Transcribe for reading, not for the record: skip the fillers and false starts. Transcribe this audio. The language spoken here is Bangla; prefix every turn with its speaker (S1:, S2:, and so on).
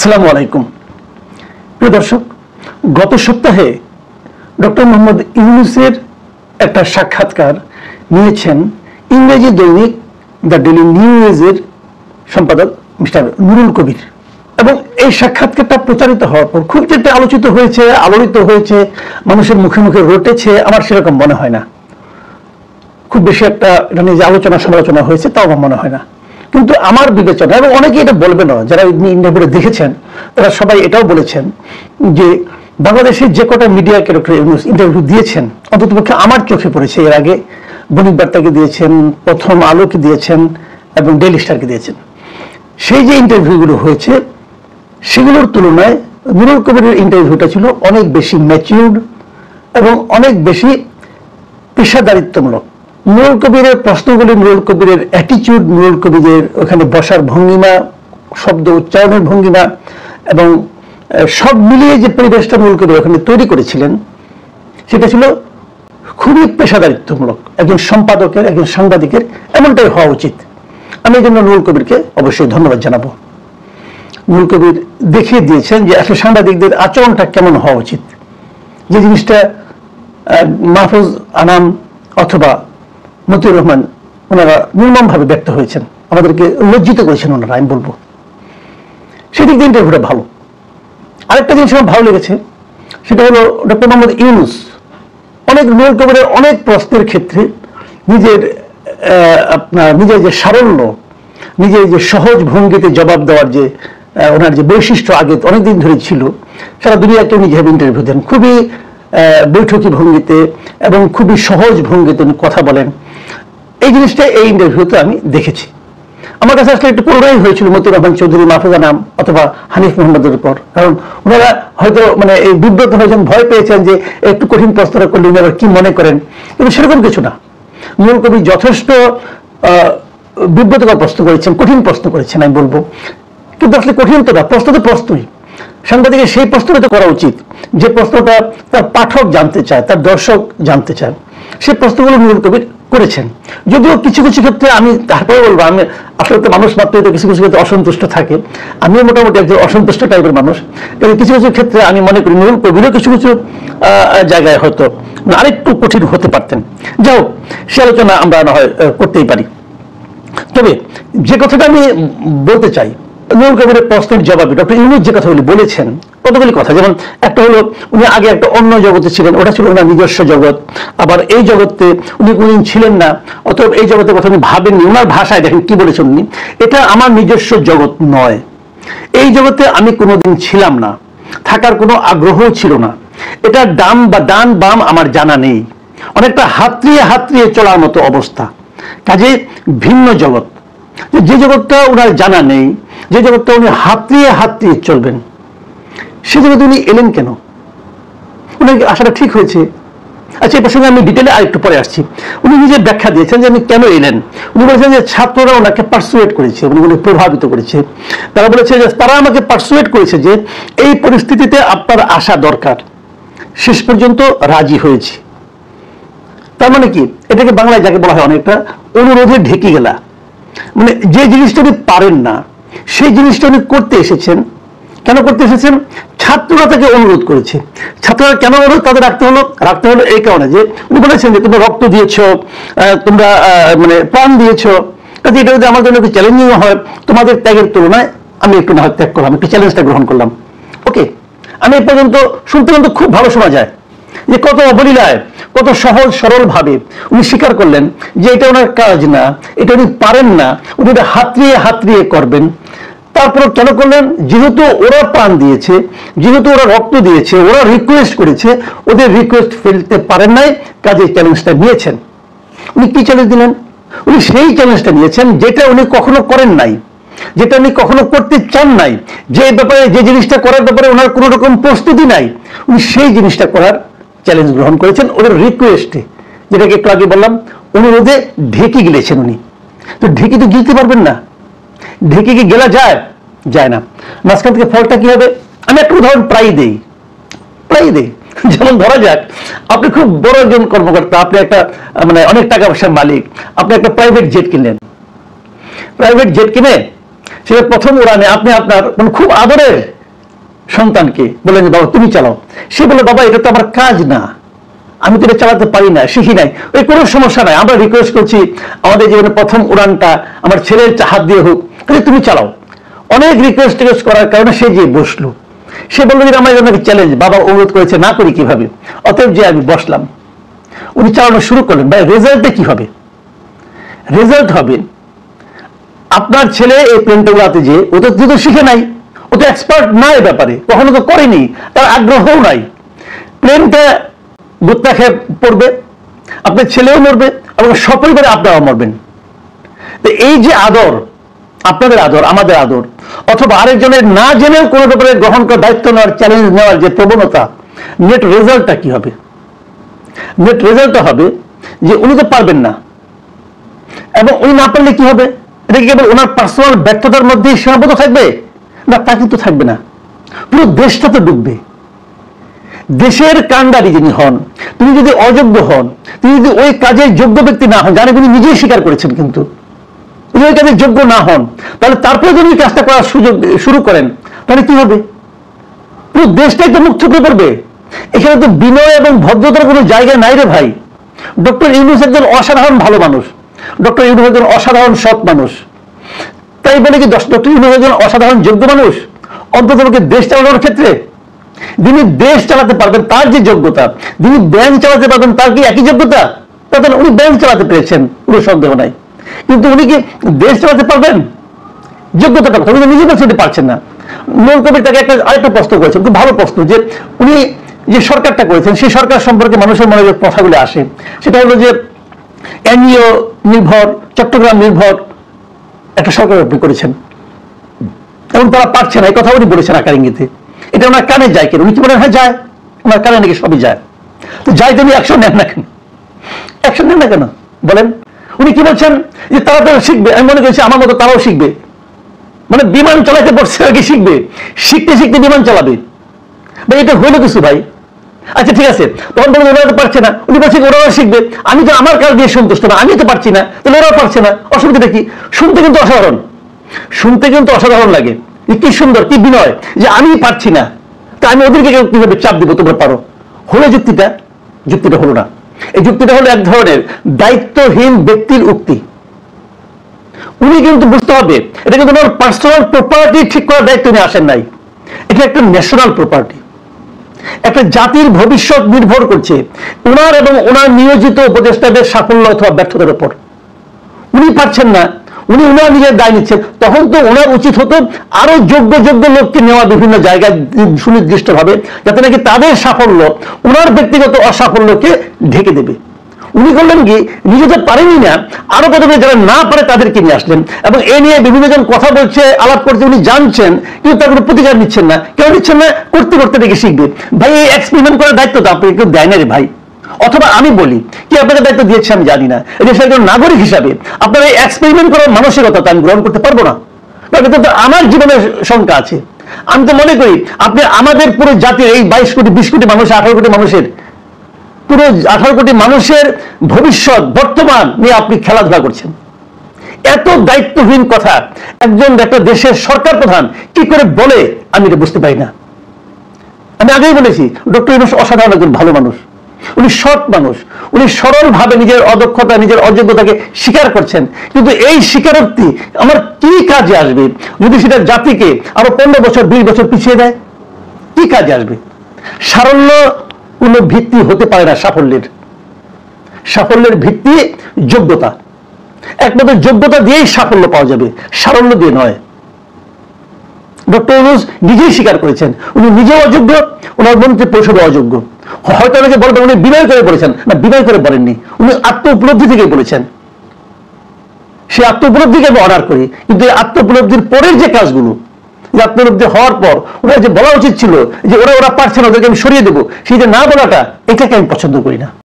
S1: আসসালামু আলাইকুম প্রিয় দর্শক, গত সপ্তাহে ডক্টর মোহাম্মদ ইউনূসের একটা সাক্ষাৎকার নিয়েছেন ইংরেজি দৈনিক দ্য ডেইলি নিউজের সম্পাদক মিস্টার নুরুল কবির। এবং এই সাক্ষাৎকারটা প্রচারিত হওয়ার পর খুব যেটা আলোচিত হয়েছে, আলোড়িত হয়েছে, মানুষের মুখে মুখে রটেছে, আমার সেরকম মনে হয় না। খুব বেশি একটা এটা নিয়ে যে আলোচনা সমালোচনা হয়েছে তাও আমার মনে হয় না। কিন্তু আমার বিবেচনা, এবং অনেকে এটা বলবে না, যারা ইন্টারভিউ দেখেছেন তারা সবাই এটাও বলেছেন যে বাংলাদেশের যে কটা মিডিয়াকে ডক্টর ইউনূস ইন্টারভিউ দিয়েছেন, অন্ততপক্ষে আমার চোখে পড়েছে, এর আগে বণিক বার্তাকে দিয়েছেন, প্রথম আলোকে দিয়েছেন এবং ডেইলি স্টারকে দিয়েছেন, সেই যে ইন্টারভিউগুলো হয়েছে সেগুলোর তুলনায় নুরুল কবিরের ইন্টারভিউটা ছিল অনেক বেশি ম্যাচিউরড এবং অনেক বেশি পেশাদারিত্বমূলক। নুরুল কবিরের প্রশ্নগুলি, নুরুল কবিরের অ্যাটিটিউড, নুরুল কবিরের ওখানে বসার ভঙ্গিমা, শব্দ উচ্চারণের ভঙ্গিমা এবং সব মিলিয়ে যে পরিবেশটা নুরুল কবির ওখানে তৈরি করেছিলেন সেটা ছিল খুবই পেশাদারিত্বমূলক। একজন সম্পাদকের, একজন সাংবাদিকের এমনটাই হওয়া উচিত। আমি এই জন্য নুরুল কবিরকে অবশ্যই ধন্যবাদ জানাবো। নুরুল কবির দেখিয়ে দিয়েছেন যে আসলে সাংবাদিকদের আচরণটা কেমন হওয়া উচিত। যে জিনিসটা মাহফুজ আনাম অথবা মতিউর রহমান ওনারা নির্মমভাবে ব্যক্ত হয়েছেন, আমাদেরকে লজ্জিত করেছেন ওনারা, আমি বলবো সেদিক দিয়ে ইন্টারভিউটা ভালো। আরেকটা জিনিস আমার ভালো লেগেছে, সেটা হলো ডক্টর মোহাম্মদ ইউনূস অনেক নুরুল কবিরের অনেক প্রশ্নের ক্ষেত্রে নিজের যে সারল্য, নিজের যে সহজ ভঙ্গিতে জবাব দেওয়ার যে ওনার যে বৈশিষ্ট্য আগে অনেকদিন ধরে ছিল, সারা দুনিয়াকে উনি যেভাবে ইন্টারভিউ দেন, খুবই বৈঠকি ভঙ্গিতে এবং খুবই সহজ ভঙ্গিতে উনি কথা বলেন, এই জিনিসটা এই ইন্টারভিউতে আমি দেখেছি। আমার কাছে আসলে একটু করুণাই হয়েছিল মতিউর রহমান চৌধুরী, মাহফুজ আনাম অথবা হানিফ মোহাম্মদের উপর, কারণ ওনারা হয়তো এই বিব্রত হয়েছেন, ভয় পেয়েছেন যে একটু কঠিন প্রশ্নটা করলে উনি আবার কি মনে করেন, কিন্তু সেরকম কিছু না। নুরুল কবির যথেষ্ট বিব্রতকর প্রশ্ন করেছেন, কঠিন প্রশ্ন করেছেন আমি বলবো, কিন্তু আসলে কঠিন তো না, প্রশ্ন তো প্রশ্নই। সাংবাদিকের সেই প্রশ্নটা তো করা উচিত যে প্রশ্নটা তার পাঠক জানতে চায়, তার দর্শক জানতে চায়, সেই প্রশ্নগুলো নুরুল কবির করেছেন। যদিও কিছু কিছু ক্ষেত্রে আমি তারপরে বলবো, আমি আসলে তো মানুষ মাত্রই তো কিছু কিছু ক্ষেত্রে অসন্তুষ্ট থাকে, আমিও মোটামুটি একজন অসন্তুষ্ট টাইপের মানুষ, কিন্তু কিছু কিছু ক্ষেত্রে আমি মনে করি নুরুল কবিরও কিছু কিছু জায়গায় হয়তো আরেকটু কঠিন হতে পারতেন। যাই হোক, সে আলোচনা আমরা না হয় করতেই পারি। তবে যে কথাটা আমি বলতে চাই, নুরুল কবিরের প্রশ্নের জবাবে ডক্টর ইউনূস যে কথাগুলি বলেছেন, কতগুলি কথা, যেমন একটা হলো উনি আগে একটা অন্য জগতে ছিলেন, ওটা ছিল ওনার নিজস্ব জগৎ, আবার এই জগতে উনি কোনদিন ছিলেন না, অথবা এই জগতের কথা উনি ভাবেননি। ওনার ভাষায় দেখেন কি বলেছেন উনি, এটা আমার নিজস্ব জগৎ নয়, এই জগতে আমি কোনোদিন ছিলাম না, থাকার কোনো আগ্রহ ছিল না, এটা ডান বাম আমার জানা নেই, অনেকটা হাতড়িয়ে চলার মতো অবস্থা। কাজে ভিন্ন জগৎ, যে জগৎটা ওনার জানা নেই, যে জগৎটা উনি হাতড়িয়ে চলবেন, সে জগতে উনি এলেন কেন? উনি আসাটা ঠিক হয়েছে। আচ্ছা, এই প্রসঙ্গে আমি ডিটেলে আরেকটু পরে আসছি। উনি নিজে ব্যাখ্যা দিয়েছেন যে আমি কেন এলেন। উনি বলেছেন যে ছাত্ররা ওনাকে পারসুয়েট করেছে, উনি প্রভাবিত করেছে। তারা বলেছে যে তারা আমাকে পারসুয়েট করেছে যে এই পরিস্থিতিতে আপনার আসা দরকার, শেষ পর্যন্ত রাজি হয়েছি। তার মানে কি, এটাকে বাংলায় যাকে বলা হয় অনেকটা অনুরোধে ঢেকে গেলা, মানে যে জিনিসটা উনি পারেন না সেই জিনিসটা উনি করতে এসেছেন। কেন করতে এসেছেন? ছাত্ররা তাকে অনুরোধ করেছে। ছাত্ররা কেন অনুরোধ তাদের রাখতে হলো এই কারণে যে উনি বলেছেন যে তোমরা রক্ত দিয়েছ, তোমরা মানে প্রাণ দিয়েছ, কাজে এটা যদি আমার জন্য একটু চ্যালেঞ্জিং হয়, তোমাদের ত্যাগের তুলনায় আমি একটু না হয় ত্যাগ করলাম, একটু চ্যালেঞ্জটা গ্রহণ করলাম। ওকে, আমি এই পর্যন্ত শুনতে কিন্তু খুব ভালো শোনা যায় যে কত অবলীলায়, কত সহজ সরল ভাবে উনি স্বীকার করলেন যে এটা ওনার কাজ না, এটা উনি পারেন না, উনি এটা হাতড়িয়ে করবেন। তারপর কেন করলেন? যেহেতু ওরা প্রাণ দিয়েছে, যেহেতু ওরা রক্ত দিয়েছে, ওরা রিকোয়েস্ট করেছে, ওদের রিকোয়েস্ট ফেলতে পারেন নাই, কাজে চ্যালেঞ্জটা নিয়েছেন। উনি কি চ্যালেঞ্জ দিলেন? উনি সেই চ্যালেঞ্জটা নিয়েছেন যেটা উনি কখনো করেন নাই, যেটা উনি কখনো করতে চান নাই, যে ব্যাপারে, যে জিনিসটা করার ব্যাপারে ওনার কোনো রকম প্রস্তুতি নাই, উনি সেই জিনিসটা করার চ্যালেঞ্জ গ্রহণ করেছেন ওদের রিকোয়েস্টে, যেটাকে একটু আগে বললাম অনুরোধে ঢেকে গিলেছেন উনি। তো ঢেকে তো গিলতে পারবেন না, ঢেকে কি গেলা যায় না। মাঝখান থেকে ফলটা কি হবে? আমি একটা উদাহরণ প্রায় দেই। যেমন ধরা যাক, আপনি খুব বড় একজন কর্মকর্তা, আপনি একটা মানে অনেক টাকা পয়সার মালিক, আপনি একটা প্রাইভেট জেট কিনলেন। প্রাইভেট জেট কিনে সেটা প্রথম উড়ানে আপনি আপনার খুব আদরের সন্তানকে বললেন যে বাবা তুমি চালাও, সে বলে বাবা এটা তো আমার কাজ না, আমি তো এটা চালাতে পারি না, শিখি নাই। ওই কোনো সমস্যা নাই, আমরা রিকোয়েস্ট করছি আমাদের জীবনে প্রথম উড়ানটা আমার ছেলের হাত দিয়ে হোক, তুমি চালাও। অনেক রিকোয়েস্ট করার কারণে সে যে বসলো, সে বললো যে আমার জন্য চ্যালেঞ্জ, বাবা অনুরোধ করেছে, না করি কিভাবে, অতএব যে আমি বসলাম। উনি চালানো শুরু করলেন। ভাই রেজাল্টে কি হবে? রেজাল্ট হবে আপনার ছেলে এই প্লেনটা উড়াতে যে ও তো শিখে নাই, ও তো এক্সপার্ট না এ ব্যাপারে, কখনো তো করেনি, তার আগ্রহও নাই। প্লেনটা গুত্তা খেয়ে পড়বে, আপনার ছেলেও মরবে এবং সপরিবারে আপনারাও মরবেন। তো এই যে আদর, আপনাদের আদর, আমাদের আদর, অথবা আরেকজনের না জেনেও কোনো ব্যাপারে গ্রহণ করার দায়িত্ব নেওয়ার, চ্যালেঞ্জ নেওয়ার যে প্রবণতা, নেট রেজাল্টটা কি হবে? নেট রেজাল্টটা হবে যে উনি তো পারবেন না, এবং উনি না পারলে কি হবে? এটা কি কেবল ওনার পার্সোনাল ব্যর্থতার মধ্যেই সীমাবদ্ধ থাকবে? না, তা কিন্তু থাকবে না, পুরো দেশটা তো ডুববে। দেশের কাণ্ডারি যিনি হন, তিনি যদি অযোগ্য হন, তিনি যদি ওই কাজের যোগ্য ব্যক্তি না হন, জানে তিনি নিজেই স্বীকার করেছেন, কিন্তু যদি ওই কাজের যোগ্য না হন, তাহলে তারপরে যদি কাজটা করার সুযোগ শুরু করেন, তাহলে কি হবে? পুরো দেশটাই তো মুখ থুবড়ে পড়বে। এখানে তো বিনয় এবং ভদ্রতার কোনো জায়গা নাই রে ভাই। ডক্টর ইউনূস একজন অসাধারণ ভালো মানুষ, ডক্টর ইউনূস একজন অসাধারণ সৎ মানুষ, তাই বলে কি ডক্টর ইউনূস একজন অসাধারণ যোগ্য মানুষ? অন্তত দেশ চালানোর ক্ষেত্রে যিনি দেশ চালাতে পারবেন তার যে যোগ্যতা, যিনি ব্যাংক চালাতে পারবেন তার কি একই যোগ্যতা? তাহলে উনি ব্যাংক চালাতে পেরেছেন, কোনো সন্দেহ নাই, কিন্তু উনি কি দেশ চালাতে পারবেন? যোগ্যতাটা কথা উনি নিজে বলতে পারছেন না। নুরুল কবির তাকে আরেকটা প্রশ্ন করেছেন, খুব ভালো প্রশ্ন, যে উনি যে সরকারটা করেছেন সেই সরকার সম্পর্কে মানুষের মনে যে কথাগুলো আসে, সেটা হলো যে এনজিও নির্ভর, চট্টগ্রাম নির্ভর একটা সরকার আপনি করেছেন এবং তারা পারছে না, এই কথা উনি বলেছেন আকার ইঙ্গিতে। এটা ওনার কানে যায় কেন? উনি কি বলেন হ্যাঁ যায়, ওনার কানে নাকি সবই যায়। তো যাই তুমি অ্যাকশন নেন না কেন? অ্যাকশন নেন না কেন বলেন? উনি কি বলছেন যে তারা তো শিখবে, আমি মনে করছি আমার মতো তারাও শিখবে, মানে বিমান চালাতে পড়ছে আর কি শিখবে, শিখতে শিখতে বিমান চালাবে। ভাই এটা হলো কিছু ভাই। আচ্ছা ঠিক আছে, তখন বলবেন ওরা তো পারছে না, উনি বলছেন ওরাও শিখবে, আমি তো আমার কাজ দিয়ে সন্তুষ্ট না, আমি তো পারছি না, তাহলে ওরাও পারছে না, অসুবিধাটা কি? শুনতে কিন্তু অসাধারণ, শুনতে কিন্তু অসাধারণ লাগে, কি সুন্দর, কি বিনয়, যে আমি পারছি না, তা আমি ওদেরকে কিভাবে চাপ দিব তোমরা পারো। হলো যুক্তিটা? যুক্তিটা হলো না। এই যুক্তিটা হলো এক ধরনের দায়িত্বহীন ব্যক্তির উক্তি। উনি কিন্তু বুঝতে হবে এটা কিন্তু ওনার পার্সোনাল প্রপার্টি ঠিক করার দায়িত্ব নিয়ে আসেন নাই, এটা একটা ন্যাশনাল প্রপার্টি, একটা জাতির ভবিষ্যৎ নির্ভর করছে ওনার এবং ওনার নিয়োজিত উপদেষ্টাদের সাফল্য অথবা ব্যর্থতার উপর। উনি পারছেন না, উনি ওনার নিজের দায় নিচ্ছেন, তখন তো ওনার উচিত হতো আরো যোগ্য যোগ্য লোককে নেওয়া বিভিন্ন জায়গায় সুনির্দিষ্টভাবে, যাতে নাকি তাদের সাফল্য ওনার ব্যক্তিগত অসাফল্যকে ঢেকে দেবে। উনি করলেন কি, নিজে তো পারেনি না, আরো কতগুলো যারা না পারে তাদেরকে নিয়ে আসলেন, এবং এ নিয়ে বিভিন্ন জন কথা বলছে, আলাপ করছে, উনি জানছেন, কিন্তু তার কোনো প্রতিকার নিচ্ছেন না। কেউ নিচ্ছেন না? করতে করতে দেখে শিখবে। ভাই এই এক্সপেরিমেন্ট করার দায়িত্ব তো আপনাকে কেউ দেয় না রে ভাই। অথবা আমি বলি কি আপনাকে দায়িত্ব দিয়েছে আমি জানি না, দেশের একজন নাগরিক হিসাবে আপনার এই এক্সপেরিমেন্ট করার মানসিকতা আমি গ্রহণ করতে পারবো না, কারণ আমার জীবনের শঙ্কা আছে। আমি তো মনে করি আপনি আমাদের পুরো জাতির এই 22 কোটি 20 কোটি মানুষ, 18 কোটি মানুষের, পুরো 18 কোটি মানুষের ভবিষ্যৎ বর্তমান নিয়ে আপনি খেলাধুলা করছেন। এত দায়িত্বহীন কথা একজন একটা দেশের সরকার প্রধান কি করে বলে আমি এটা বুঝতে পারি না। আমি আগেই বলেছি ডক্টর ইউনূস অসাধারণ একজন ভালো মানুষ, উনি সৎ মানুষ, উনি সরল ভাবে নিজের অদক্ষতা, নিজের অযোগ্যতাকে স্বীকার করছেন, কিন্তু এই স্বীকারোক্তি আমার কি কাজে আসবে যদি সেটা জাতিকে আরো 15 বছর 20 বছর পিছিয়ে দেয়? কি কাজে আসবে? সারল্য কোন ভিত্তি হতে পারে না সাফল্যের। সাফল্যের ভিত্তি যোগ্যতা, একমাত্র যোগ্যতা দিয়েই সাফল্য পাওয়া যাবে, সারল্য দিয়ে নয়। ডক্টর ইউনূস নিজেই স্বীকার করেছেন উনি নিজেও অযোগ্য, ওনার মন্ত্রী পরিষদও অযোগ্য। হয়তো অনেকে বলবেন উনি বিনয় করে বলেছেন, না বিনয় করে বলেননি, উনি আত্ম উপলব্ধি থেকে বলেছেন। সে আত্ম উপলব্ধিকে আমি অর্ডার করি, কিন্তু এই আত্ম উপলব্ধির পরের যে কাজগুলো, আত্মলব্ধি হওয়ার পর ওরা যে বলা উচিত ছিল যে ওরা পারছে না, ওদেরকে আমি সরিয়ে দেবো, সেই যে না বলাটা, এটাকে আমি পছন্দ করি না।